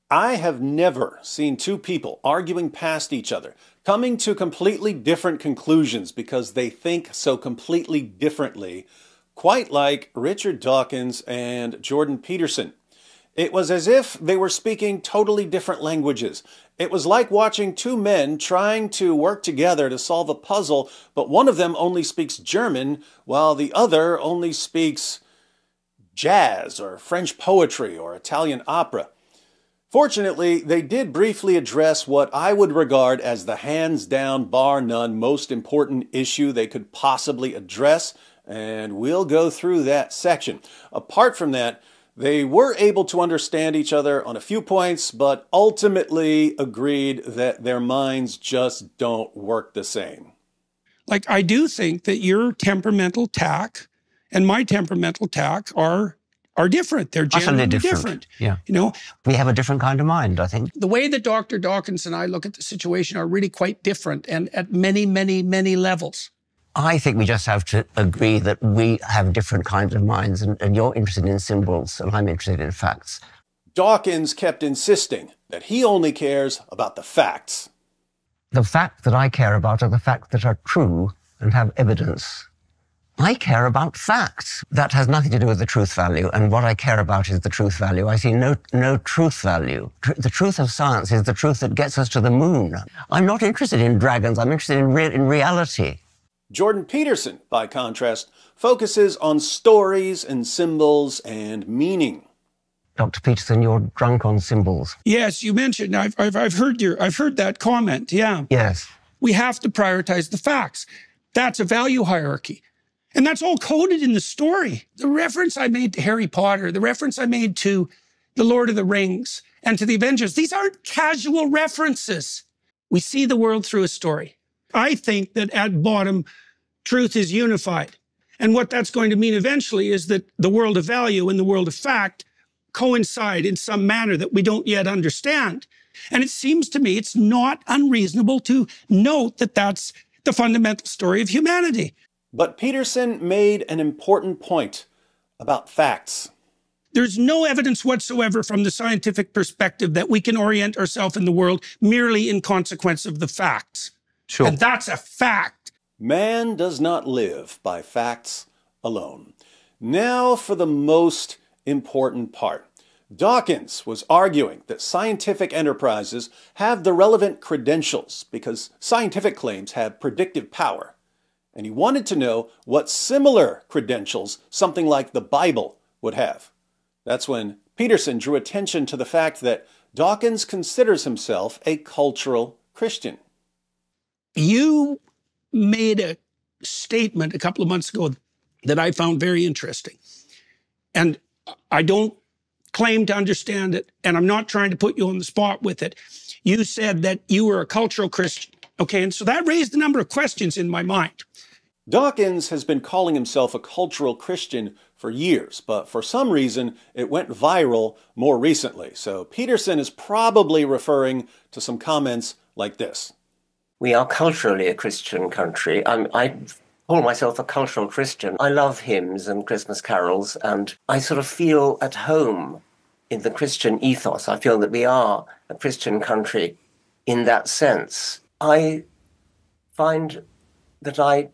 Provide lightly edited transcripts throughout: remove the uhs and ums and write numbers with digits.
I have never seen two people arguing past each other, coming to completely different conclusions because they think so completely differently, quite like Richard Dawkins and Jordan Peterson. It was as if they were speaking totally different languages. It was like watching two men trying to work together to solve a puzzle, but one of them only speaks German, while the other only speaks jazz or French poetry or Italian opera. Fortunately, they did briefly address what I would regard as the hands-down, bar-none, most important issue they could possibly address, and we'll go through that section. Apart from that, they were able to understand each other on a few points, but ultimately agreed that their minds just don't work the same. Like, I do think that your temperamental tack and my temperamental tack are different. They're genuinely different. Yeah. You know, we have a different kind of mind, I think. The way that Dr. Dawkins and I look at the situation are really quite different, and at many, many, many levels. I think we just have to agree that we have different kinds of minds, and you're interested in symbols and I'm interested in facts. Dawkins kept insisting that he only cares about the facts. The facts that I care about are the facts that are true and have evidence. I care about facts. That has nothing to do with the truth value, and what I care about is the truth value. I see no truth value. The truth of science is the truth that gets us to the moon. I'm not interested in dragons. I'm interested in reality. Jordan Peterson, by contrast, focuses on stories and symbols and meaning. Dr. Peterson, you're drunk on symbols. Yes, you mentioned. I've heard that comment. Yeah. Yes. We have to prioritize the facts. That's a value hierarchy. And that's all coded in the story. The reference I made to Harry Potter, the reference I made to The Lord of the Rings and to the Avengers, these aren't casual references. We see the world through a story. I think that at bottom, truth is unified. And what that's going to mean eventually is that the world of value and the world of fact coincide in some manner that we don't yet understand. And it seems to me it's not unreasonable to note that that's the fundamental story of humanity. But Peterson made an important point about facts. There's no evidence whatsoever from the scientific perspective that we can orient ourselves in the world merely in consequence of the facts. Sure. And that's a fact. Man does not live by facts alone. Now for the most important part. Dawkins was arguing that scientific enterprises have the relevant credentials because scientific claims have predictive power. And he wanted to know what similar credentials something like the Bible would have. That's when Peterson drew attention to the fact that Dawkins considers himself a cultural Christian. You made a statement a couple of months ago that I found very interesting. And I don't claim to understand it, and I'm not trying to put you on the spot with it. You said that you were a cultural Christian. Okay, and so that raised a number of questions in my mind. Dawkins has been calling himself a cultural Christian for years, but for some reason it went viral more recently. So Peterson is probably referring to some comments like this. We are culturally a Christian country. I call myself a cultural Christian. I love hymns and Christmas carols, and I sort of feel at home in the Christian ethos. I feel that we are a Christian country in that sense. I find that I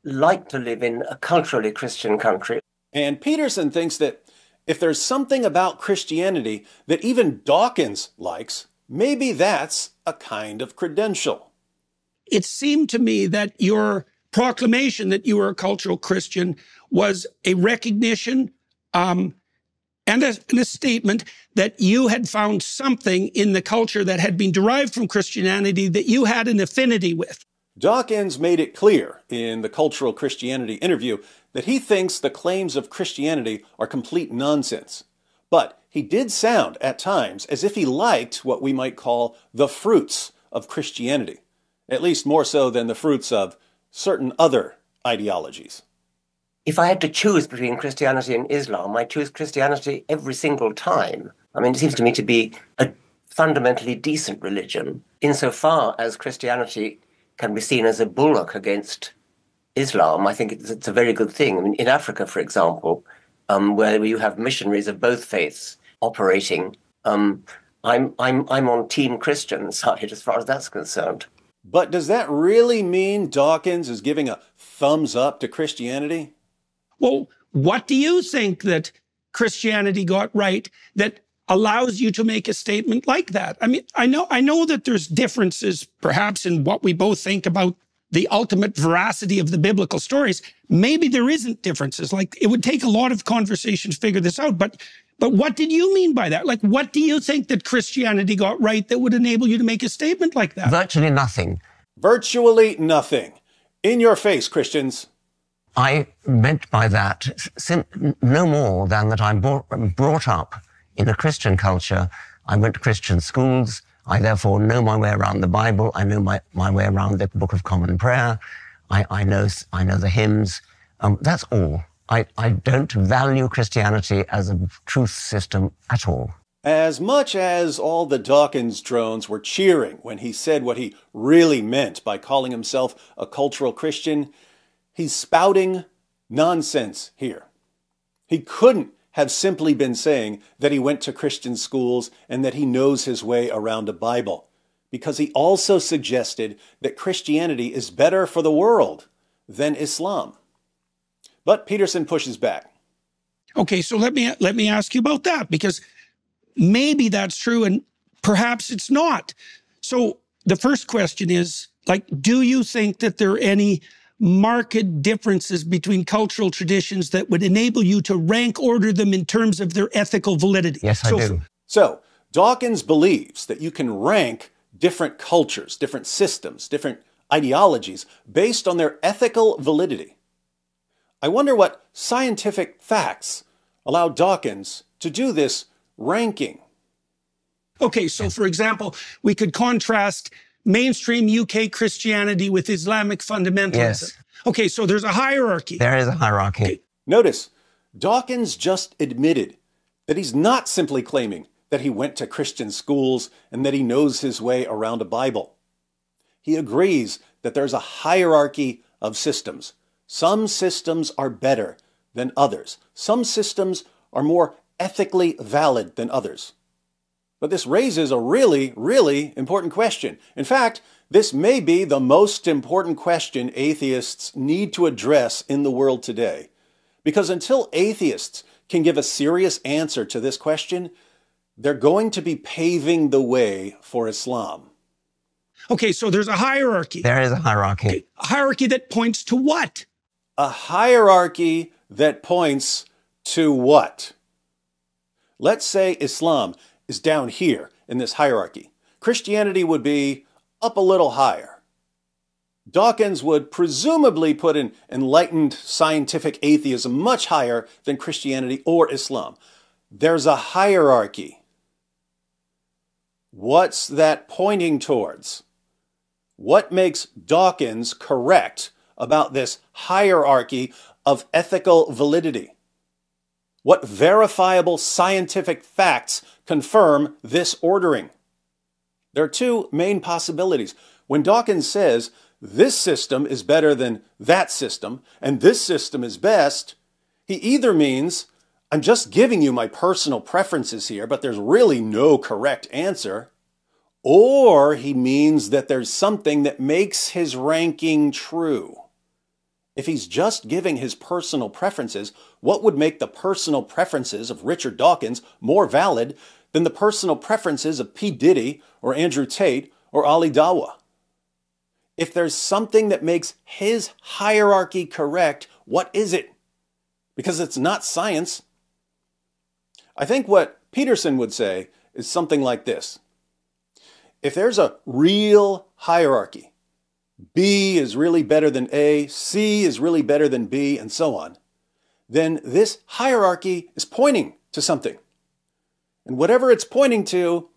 like to live in a culturally Christian country. And Peterson thinks that if there's something about Christianity that even Dawkins likes, maybe that's a kind of credential. It seemed to me that your proclamation that you were a cultural Christian was a recognition and a statement that you had found something in the culture that had been derived from Christianity that you had an affinity with. Dawkins made it clear in the Cultural Christianity interview that he thinks the claims of Christianity are complete nonsense. But he did sound at times as if he liked what we might call the fruits of Christianity, at least more so than the fruits of certain other ideologies. If I had to choose between Christianity and Islam, I choose Christianity every single time. I mean, it seems to me to be a fundamentally decent religion, insofar as Christianity can be seen as a bulwark against Islam. I think it's a very good thing. I mean, in Africa, for example, where you have missionaries of both faiths operating, I'm on Team Christian side as far as that's concerned. But does that really mean Dawkins is giving a thumbs up to Christianity? Well, what do you think that Christianity got right that allows you to make a statement like that? I mean, I know that there's differences perhaps in what we both think about the ultimate veracity of the biblical stories. Maybe there isn't differences. Like, it would take a lot of conversation to figure this out. But what did you mean by that? Like, what do you think that Christianity got right that would enable you to make a statement like that? Virtually nothing. Virtually nothing. In your face, Christians. I meant by that no more than that I'm brought up in a Christian culture. I went to Christian schools. I therefore know my way around the Bible. I know my way around the Book of Common Prayer. I know the hymns. That's all. I don't value Christianity as a truth system at all. As much as all the Dawkins drones were cheering when he said what he really meant by calling himself a cultural Christian, he's spouting nonsense here. He couldn't have simply been saying that he went to Christian schools and that he knows his way around a Bible, because he also suggested that Christianity is better for the world than Islam. But Peterson pushes back. Okay, so let me ask you about that, because maybe that's true and perhaps it's not. So the first question is, like, do you think that there are any marked differences between cultural traditions that would enable you to rank order them in terms of their ethical validity? Yes, I do. So Dawkins believes that you can rank different cultures, different systems, different ideologies based on their ethical validity. I wonder what scientific facts allow Dawkins to do this ranking. Okay, so for example, we could contrast mainstream UK Christianity with Islamic fundamentalism. Yes. Okay, so there's a hierarchy. There is a hierarchy. Okay. Notice, Dawkins just admitted that he's not simply claiming that he went to Christian schools and that he knows his way around a Bible. He agrees that there's a hierarchy of systems. Some systems are better than others. Some systems are more ethically valid than others. But this raises a really, really important question. In fact, this may be the most important question atheists need to address in the world today. Because until atheists can give a serious answer to this question, they're going to be paving the way for Islam. Okay, so there's a hierarchy. There is a hierarchy. Okay, a hierarchy that points to what? A hierarchy that points to what? Let's say Islam is down here in this hierarchy. Christianity would be up a little higher. Dawkins would presumably put an enlightened scientific atheism much higher than Christianity or Islam. There's a hierarchy. What's that pointing towards? What makes Dawkins correct about this hierarchy of ethical validity? What verifiable scientific facts confirm this ordering? There are two main possibilities. When Dawkins says this system is better than that system and this system is best, he either means I'm just giving you my personal preferences here, but there's really no correct answer, or he means that there's something that makes his ranking true. If he's just giving his personal preferences, what would make the personal preferences of Richard Dawkins more valid than the personal preferences of P. Diddy or Andrew Tate or Ali Dawah? If there's something that makes his hierarchy correct, what is it? Because it's not science. I think what Peterson would say is something like this. If there's a real hierarchy, B is really better than A, C is really better than B, and so on, then this hierarchy is pointing to something. And whatever it's pointing to,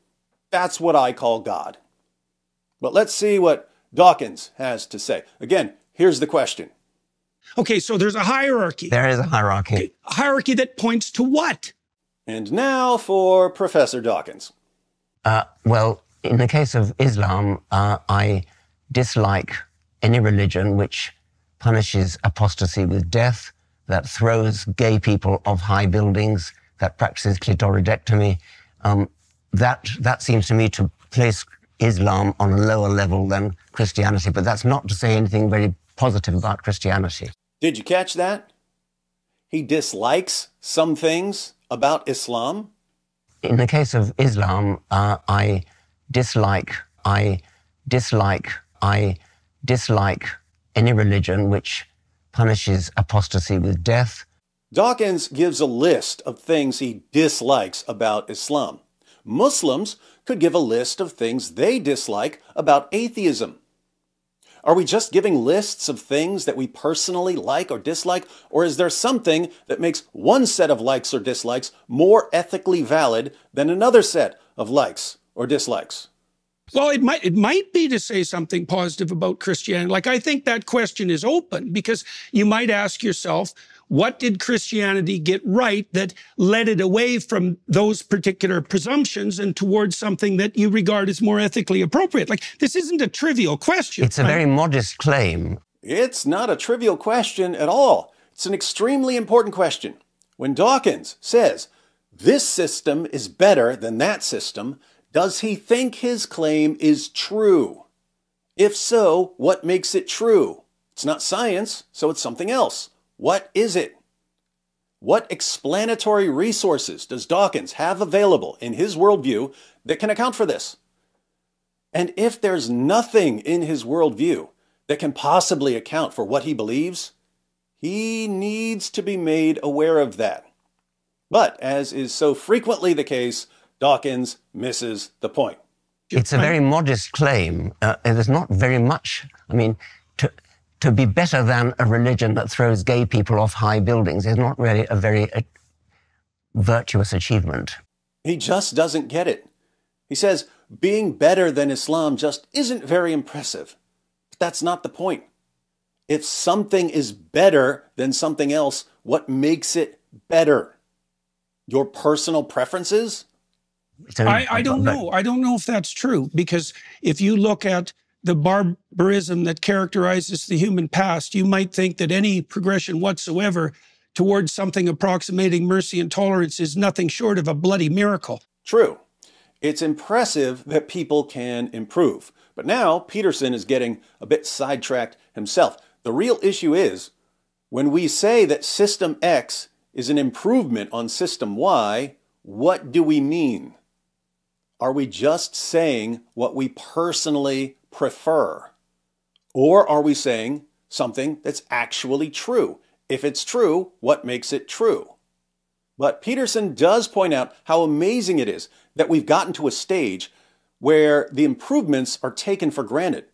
that's what I call God. But let's see what Dawkins has to say. Again, here's the question. Okay, so there's a hierarchy. There is a hierarchy. Okay, a hierarchy that points to what? And now for Professor Dawkins. Well, in the case of Islam, I dislike any religion which punishes apostasy with death, that throws gay people off high buildings, that practices clitoridectomy. that seems to me to place Islam on a lower level than Christianity, but that's not to say anything very positive about Christianity. Did you catch that? He dislikes some things about Islam. In the case of Islam, I dislike any religion which punishes apostasy with death. Dawkins gives a list of things he dislikes about Islam. Muslims could give a list of things they dislike about atheism. Are we just giving lists of things that we personally like or dislike, or is there something that makes one set of likes or dislikes more ethically valid than another set of likes or dislikes? Well, it might be to say something positive about Christianity. Like, I think that question is open, because you might ask yourself, what did Christianity get right that led it away from those particular presumptions and towards something that you regard as more ethically appropriate? Like, this isn't a trivial question. It's a very modest claim. It's not a trivial question at all. It's an extremely important question. When Dawkins says, this system is better than that system, does he think his claim is true? If so, what makes it true? It's not science, so it's something else. What is it? What explanatory resources does Dawkins have available in his worldview that can account for this? And if there's nothing in his worldview that can possibly account for what he believes, he needs to be made aware of that. But, as is so frequently the case, Dawkins misses the point. It's a very modest claim. There's not very much. I mean, to be better than a religion that throws gay people off high buildings is not really a very virtuous achievement. He just doesn't get it. He says being better than Islam just isn't very impressive. But that's not the point. If something is better than something else, what makes it better? Your personal preferences? I don't know. I don't know if that's true, because if you look at the barbarism that characterizes the human past, you might think that any progression whatsoever towards something approximating mercy and tolerance is nothing short of a bloody miracle. True. It's impressive that people can improve. But now Peterson is getting a bit sidetracked himself. The real issue is, when we say that System X is an improvement on System Y, what do we mean? Are we just saying what we personally prefer? Or are we saying something that's actually true? If it's true, what makes it true? But Peterson does point out how amazing it is that we've gotten to a stage where the improvements are taken for granted.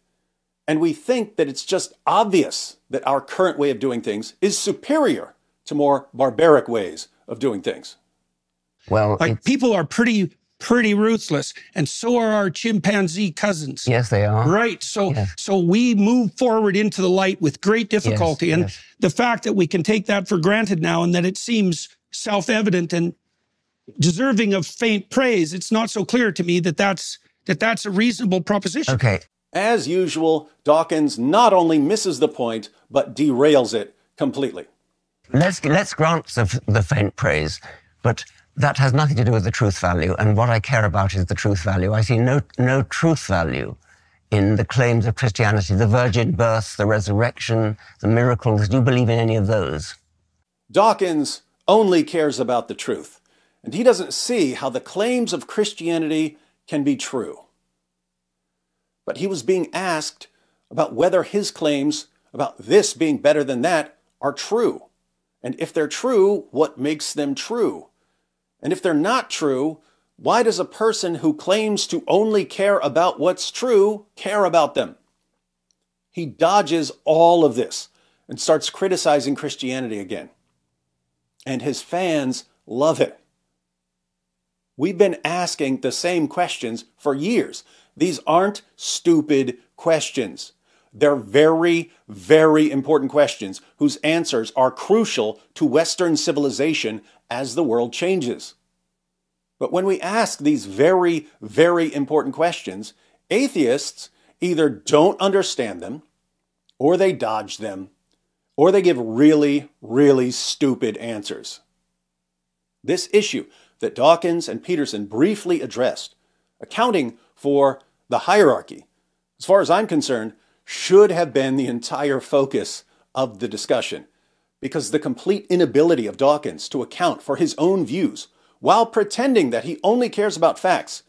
And we think that it's just obvious that our current way of doing things is superior to more barbaric ways of doing things. Well, like, people are pretty ruthless, and so are our chimpanzee cousins. Yes, they are. Right. So we move forward into the light with great difficulty. Yes, and yes. The fact that we can take that for granted now, and that it seems self-evident and deserving of faint praise, it's not so clear to me that that's a reasonable proposition. Okay. As usual, Dawkins not only misses the point, but derails it completely. Let's grant the faint praise, but that has nothing to do with the truth value, and what I care about is the truth value. I see no truth value in the claims of Christianity, the virgin birth, the resurrection, the miracles. Do you believe in any of those? Dawkins only cares about the truth, and he doesn't see how the claims of Christianity can be true. But he was being asked about whether his claims about this being better than that are true. And if they're true, what makes them true? And if they're not true, why does a person who claims to only care about what's true care about them? He dodges all of this and starts criticizing Christianity again. And his fans love it. We've been asking the same questions for years. These aren't stupid questions. They're very, very important questions whose answers are crucial to Western civilization as the world changes. But when we ask these very, very important questions, atheists either don't understand them, or they dodge them, or they give really, really stupid answers. This issue, that Dawkins and Peterson briefly addressed, accounting for the hierarchy, as far as I'm concerned, should have been the entire focus of the discussion, because the complete inability of Dawkins to account for his own views while pretending that he only cares about facts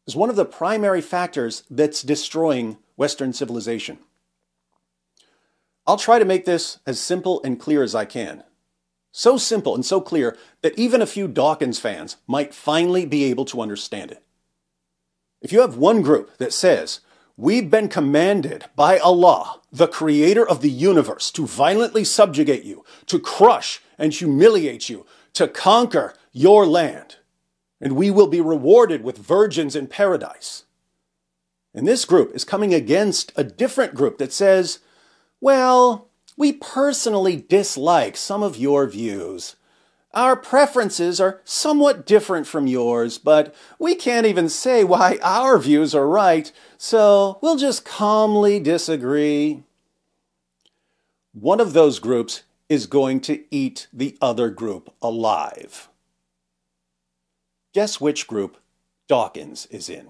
is one of the primary factors that's destroying Western civilization. I'll try to make this as simple and clear as I can. So simple and so clear that even a few Dawkins fans might finally be able to understand it. If you have one group that says, we've been commanded by Allah, the creator of the universe, to violently subjugate you, to crush and humiliate you, to conquer your land, and we will be rewarded with virgins in paradise. And this group is coming against a different group that says, well, we personally dislike some of your views. Our preferences are somewhat different from yours, but we can't even say why our views are right, so we'll just calmly disagree. One of those groups is going to eat the other group alive. Guess which group Dawkins is in?